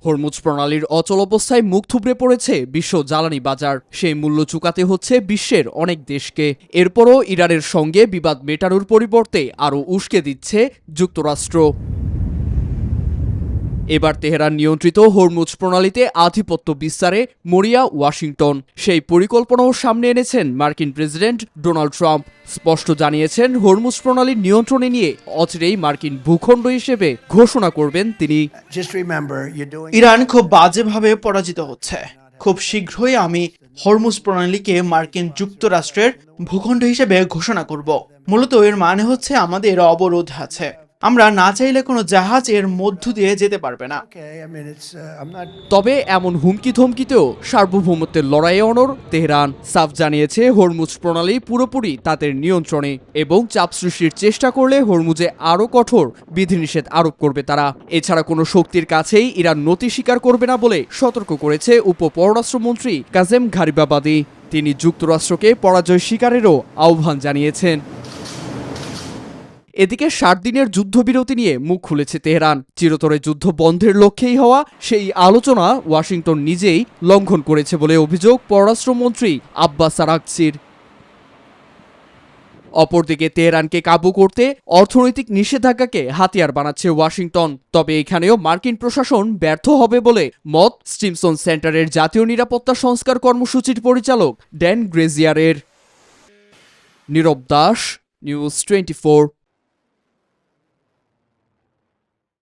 Hormuz প্রণালীর অচল অবস্থায় মুখ থুবড়ে পড়েছে বিশ্ব জ্বালানি বাজার। সেই মূল্য চুকাতে হচ্ছে বিশ্বের অনেক দেশকে। এরপরও ইরানের সঙ্গে বিবাদ মেটানোর পরিবর্তে আরও উস্কে দিচ্ছে যুক্তরাষ্ট্র। এবার তেহরান নিয়ন্ত্রিত হরমুজ প্রণালীতে আধিপত্য বিস্তারে মরিয়া ওয়াশিংটন। সেই পরিকল্পনাও সামনে এনেছেন মার্কিন প্রেসিডেন্ট ডোনাল্ড ট্রাম্প। স্পষ্ট জানিয়েছেন হরমুজ প্রণালীর নিয়ন্ত্রণে নিয়ে অচিরেই মার্কিন ভূখণ্ড হিসেবে ঘোষণা করবেন তিনি। ইরান খুব বাজেভাবে পরাজিত হচ্ছে। খুব শীঘ্রই আমি হরমুজ প্রণালীকে মার্কিন যুক্তরাষ্ট্রের ভূখণ্ড হিসেবে ঘোষণা করব। মূলত এর মানে হচ্ছে আমাদের অবরোধ আছে। আমরা না চাইলে কোনো জাহাজ এর মধ্য দিয়ে যেতে পারবে না। তবে এমন হুমকি ধমকিতেও সার্বভৌমত্বের লড়াইয়ে অনড় তেহরান। সাফ জানিয়েছে হরমুজ প্রণালী পুরোপুরি তাদের নিয়ন্ত্রণে এবং চাপ সৃষ্টির চেষ্টা করলে হরমুজে আরও কঠোর বিধিনিষেধ আরোপ করবে তারা। এছাড়া কোনো শক্তির কাছেই ইরান নতি স্বীকার করবে না বলে সতর্ক করেছে উপপররাষ্ট্রমন্ত্রী কাজেম ঘারিবাবাদি। তিনি যুক্তরাষ্ট্রকে পরাজয় স্বীকারেরও আহ্বান জানিয়েছেন। এদিকে 60 দিনের যুদ্ধবিরতি নিয়ে মুখ খুলেছে তেহরান। চিরতরে যুদ্ধ বন্ধের লক্ষ্যেই হওয়া সেই আলোচনা ওয়াশিংটন নিজেই লঙ্ঘন করেছে বলে অভিযোগ পররাষ্ট্রমন্ত্রী আব্বাস আরাগচির। অপরদিকে তেহরানকে কাবু করতে অর্থনৈতিক নিষেধাজ্ঞাকে হাতিয়ার বানাচ্ছে ওয়াশিংটন। তবে এখানেও মার্কিন প্রশাসন ব্যর্থ হবে বলে মত স্টিমসন সেন্টারের জাতীয় নিরাপত্তা সংস্কার কর্মসূচির পরিচালক ড্যান গ্রেজিয়ারের। নীরব দাস, নিউজ 24।